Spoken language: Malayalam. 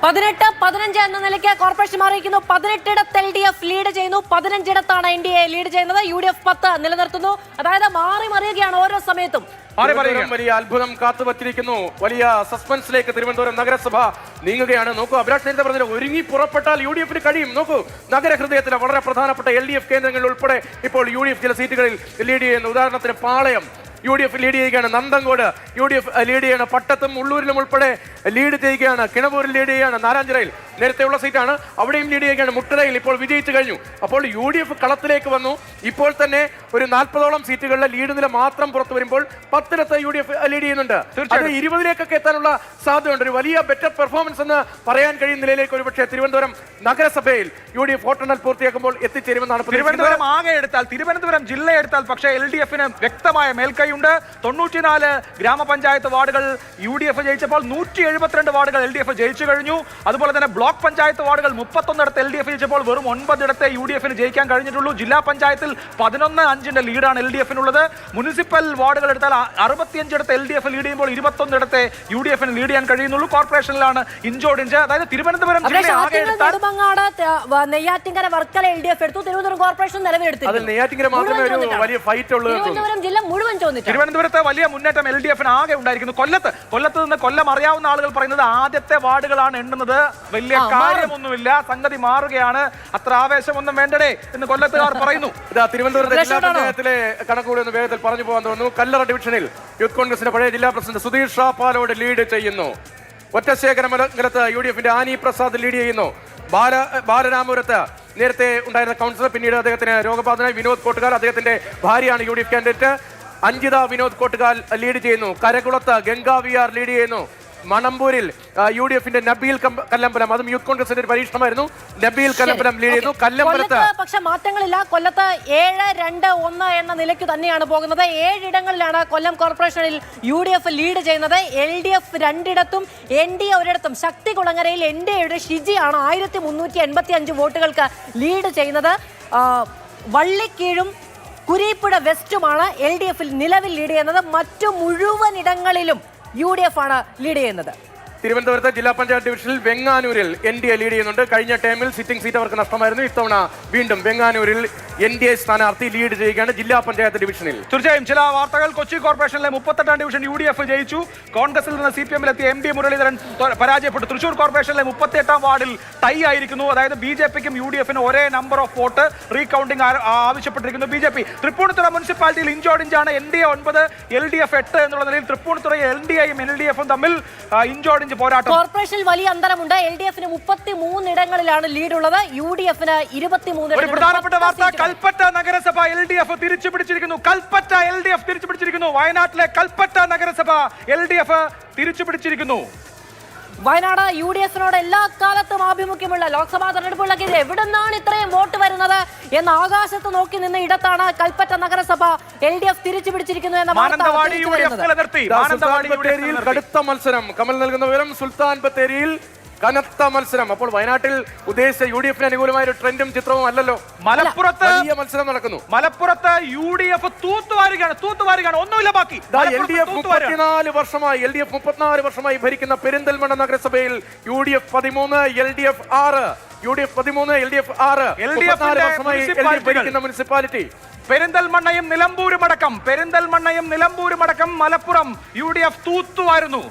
18-15 എന്ന നിലയ്ക്ക് കോർപ്പറേഷൻ മാറിയിരിക്കുന്നു. 18ഇടത്ത് LDF ലീഡ് ചെയ്യുന്നു, 15ഇടത്താണ് NDA ലീഡ് ചെയ്യുന്നത്. UDF 10 നിലനിർത്തുന്നു. അതായത് മാറി മറിയുകയാണ് ഓരോ സമയത്തും. വലിയ അത്ഭുതം കാത്തുവച്ചിരിക്കുന്നു. വലിയ സസ്പെൻസിലേക്ക് തിരുവനന്തപുരം നഗരസഭ നീങ്ങുകയാണ്. നോക്കൂ, അഭിലാഷ് നേരത്തെ പറഞ്ഞത് ഒരുങ്ങി പുറപ്പെട്ടാൽ UDF കഴിയും. നോക്കൂ, നഗരഹൃദയത്തിലെ വളരെ പ്രധാനപ്പെട്ട LDF കേന്ദ്രങ്ങളിൽ ഉൾപ്പെടെ ഇപ്പോൾ UDF ചില സീറ്റുകളിൽ ലീഡ് ചെയ്യുന്നു. ഉദാഹരണത്തിന് പാളയം UDF ലീഡ് ചെയ്യുകയാണ്, നന്തങ്കോട് UDF ലീഡ് ചെയ്യാണ്, പട്ടത്തും ഉള്ളൂരിലും ഉൾപ്പെടെ ലീഡ് ചെയ്യുകയാണ്, കിണവൂരിൽ ലീഡ് ചെയ്യുകയാണ്, നാരാഞ്ചിറയിൽ നേരത്തെയുള്ള സീറ്റാണ്, അവിടെയും ലീഡ് ചെയ്യുകയാണ്, മുട്ടറയിൽ ഇപ്പോൾ വിജയിച്ചു കഴിഞ്ഞു. അപ്പോൾ UDF കളത്തിലേക്ക് വന്നു. ഇപ്പോൾ തന്നെ ഒരു 40ഓളം സീറ്റുകളിലെ ലീഡ് നില മാത്രം പുറത്തു വരുമ്പോൾ 10ഇടത്ത് UDF ലീഡ് ചെയ്യുന്നുണ്ട്. അത് 20ലേക്കൊക്കെ എത്താനുള്ള സാധ്യതയുണ്ട്. ഒരു വലിയ ബെറ്റർ പെർഫോമൻസ് എന്ന് പറയാൻ കഴിയുന്ന നിലയിലേക്ക് ഒരുപക്ഷെ തിരുവനന്തപുരം നഗരസഭയിൽ UDF വോട്ടെണ്ണൽ പൂർത്തിയാക്കുമ്പോൾ എത്തിച്ചേരുമെന്നാണ്. തിരുവനന്തപുരം ആകെ എടുത്താൽ, തിരുവനന്തപുരം ജില്ല എടുത്താൽ പക്ഷേ LDFന് വ്യക്തമായ മേൽക്കൈ ഉണ്ട്. 94 ഗ്രാമപഞ്ചായത്ത് വാർഡുകൾ UDF ജയിച്ചപ്പോൾ 172 വാർഡുകൾ LDF ജയിച്ചു കഴിഞ്ഞു. അതുപോലെ തന്നെ ബ്ലോക്ക് പഞ്ചായത്ത് വാർഡുകൾ 31ഇടത്ത് LDF ജയിച്ചപ്പോൾ വെറും 9ഇടത്തെ UDFന് ജയിക്കാൻ കഴിഞ്ഞിട്ടുള്ളൂ. ജില്ലാ പഞ്ചായത്തിൽ 11-5 ലീഡാണ് LDFനുള്ളത്. മുനിസിപ്പൽ വാർഡുകൾ എടുത്താൽ 65ഇടത്ത് LDF ലീഡ് ചെയ്യുമ്പോൾ 21ഇടത്തെ UDFന് ലീഡ് ചെയ്യാൻ കഴിയുന്നുള്ളൂ. കോർപ്പറേഷനിലാണ് ഇഞ്ചോടിഞ്ച്. അതായത് തിരുവനന്തപുരം നെയ്യാറ്റിങ്കര വർക്കല LDF എടുത്തു, തിരുവനന്തപുരം കോർപ്പറേഷൻ നിലവിലെടുത്തു. ജില്ല മുഴുവൻ തിരുവനന്തപുരത്ത് വലിയ മുന്നേറ്റം LDFന് ആകെ ഉണ്ടായിരിക്കുന്നു. കൊല്ലത്ത് നിന്ന് കൊല്ലം അറിയാവുന്ന ആളുകൾ പറയുന്നത് ആദ്യത്തെ വാർഡുകളാണ് എണ്ണുന്നത്, വലിയ കാര്യമൊന്നുമില്ല, സംഗതി മാറുകയാണ്, അത്ര ആവേശമൊന്നും വേണ്ടടേ എന്ന് കൊല്ലത്തുകാർ പറയുന്നു. തിരുവനന്തപുരത്തെ ജില്ലാ പഞ്ചായത്തിലെ കണക്കുകൂടി ഒന്ന് വേഗത്തിൽ പറഞ്ഞു പോകാൻ തോന്നുന്നു. കല്ലറ ഡിവിഷനിൽ യൂത്ത് കോൺഗ്രസിന്റെ പഴയ ജില്ലാ പ്രസിഡന്റ് സുധീർ ഷാപ്പാലോട് ലീഡ് ചെയ്യുന്നു. ഒറ്റശേഖരമംഗലത്ത് UDFന്റെ ആനി പ്രസാദ് ലീഡ് ചെയ്യുന്നു. ബാലരാമപുരത്ത് നേരത്തെ ഉണ്ടായിരുന്ന കൗൺസിലർ, പിന്നീട് അദ്ദേഹത്തിന് രോഗബാധനായി വിനോദ് കോട്ടുകാൽ, അദ്ദേഹത്തിന്റെ ഭാര്യയാണ് UDF candidate. Anjitha Vinod Kottukal lead ചെയ്യുന്നു. കരകുളത്ത് ഗംഗാ VR ലീഡ് ചെയ്യുന്നു. മണമ്പൂരിൽ UDFന്റെ നബീൽ കല്ലമ്പലം, അതും യൂത്ത് കോൺഗ്രസിന്റെ ഒരു പരീക്ഷണമായിരുന്നു, നബീൽ കല്ലമ്പലം ലീഡ് ചെയ്യുന്നു. കല്ലമ്പലത്ത് പക്ഷെ മാറ്റങ്ങളില്ല. കൊല്ലത്ത് 7-2-1 എന്ന നിലയ്ക്ക് തന്നെയാണ് പോകുന്നത്. 7 ഇടങ്ങളിലാണ് കൊല്ലം കോർപ്പറേഷനിൽ UDF ലീഡ് ചെയ്യുന്നത്. LDF 2ഇടത്തും NDA ഒരിടത്തും. ശക്തികുളങ്ങരയിൽ NDAയുടെ ഷിജിയാണ് 1385 വോട്ടുകൾക്ക് ലീഡ് ചെയ്യുന്നത്. വള്ളിക്കീഴും കുരീപ്പുഴ വെസ്റ്റുമാണ് LDF നിലവിൽ ലീഡ് ചെയ്യുന്നത്. മറ്റു മുഴുവൻ ഇടങ്ങളിലും UDF ആണ് ലീഡ് ചെയ്യുന്നത്. തിരുവനന്തപുരത്ത് ജില്ലാ പഞ്ചായത്ത് ഡിവിഷനിൽ വെങ്ങാനൂരിൽ NDA ലീഡ് ചെയ്യുന്നുണ്ട്. കഴിഞ്ഞ ടൈമിൽ സിറ്റിംഗ് സീറ്റ് അവർക്ക് നഷ്ടമായിരുന്നു. ഇത്തവണ വീണ്ടും വെങ്ങാനൂരിൽ NDA സ്ഥാനാർത്ഥി ലീഡ് ചെയ്യുകയാണ് ജില്ലാ പഞ്ചായത്ത് ഡിവിഷനിൽ. തീർച്ചയായും ചില വാർത്തകൾ. കൊച്ചി കോർപ്പറേഷനിലെ 38ാം ഡിവിഷൻ UDF ജയിച്ചു. കോൺഗ്രസിൽ നിന്ന് CPM-ലെത്തിയ MB മുരളീധരൻ പരാജയപ്പെട്ടു. തൃശൂർ കോർപ്പറേഷനിലെ 38ാം വാർഡിൽ ടൈ ആയിരിക്കുന്നു. അതായത് BJPക്കും UDFനും ഒരേ നമ്പർ ഓഫ് വോട്ട് റീകൗണ്ടിംഗ് ആവശ്യപ്പെട്ടിരിക്കുന്നു BJP. തൃപ്പൂണിത്തുറ മുനിസിപ്പാലിറ്റിയിൽ ഇഞ്ചോടിഞ്ചാണ്. NDA 9, LDF 8 എന്നുള്ള നിലയിൽ തൃപ്പൂണിത്തുറയിൽ NDAയും LDFും തമ്മിൽ ഇഞ്ചോടിഞ്ച് പോരാട്ടം. കോർപ്പറേഷനിൽ വലിയ അന്തരമുണ്ട്. LDFന് 33 ഇടങ്ങളിലാണ് ലീഡ് ഉള്ളത്, UDFന് 23. ഒരു പ്രധാനപ്പെട്ട വാർത്ത, കൽപ്പറ്റ നഗരസഭ LDF തിരിച്ചു പിടിച്ചിരിക്കുന്നു. കൽപ്പറ്റ LDF തിരിച്ചു പിടിച്ചിരിക്കുന്നു. വയനാട്ടിലെ കൽപ്പറ്റ നഗരസഭ LDF തിരിച്ചു പിടിച്ചിരിക്കുന്നു. വയനാട് UDFനോട് എല്ലാ കാലത്തും ആഭിമുഖ്യമുള്ള ലോക്സഭാ തെരഞ്ഞെടുപ്പുകളൊക്കെ എവിടെ നിന്നാണ് ഇത്രയും വോട്ട് വരുന്നത് എന്ന് ആകാശത്ത് നോക്കി നിന്ന ഇടത്താണ് കൽപ്പറ്റ നഗരസഭ LDF തിരിച്ചു പിടിച്ചിരിക്കുന്നു എന്ന കടുത്ത മത്സരം. കമൽ നൽകുന്ന വിവരം, സുൽത്താൻ ബത്തേരിയിൽ കനത്ത മത്സരം. അപ്പോൾ വയനാട്ടിൽ ഉദ്ദേശിച്ച UDFന് അനുകൂലമായ ഒരു ട്രെൻഡും ചിത്രവും അല്ലല്ലോ. മലപ്പുറത്ത് വലിയ മത്സരം നടക്കുന്നു. മലപ്പുറത്ത് UDF തൂത്തുവാരുകയാണ്, ഒന്നുമില്ല ബാക്കി. LDF 34 വർഷമായി ഭരിക്കുന്ന പെരിന്തൽമണ്ണ നഗരസഭയിൽ UDF 13, LDF 6. UDF 13, LDF 6. 14 വർഷമായി LDF ഭരിക്കുന്ന മുനിസിപ്പാലിറ്റി പെരിന്തൽമണ്ണയും നിലമ്പൂരും അടക്കം മലപ്പുറം UDF തൂത്തുവാരുന്നു.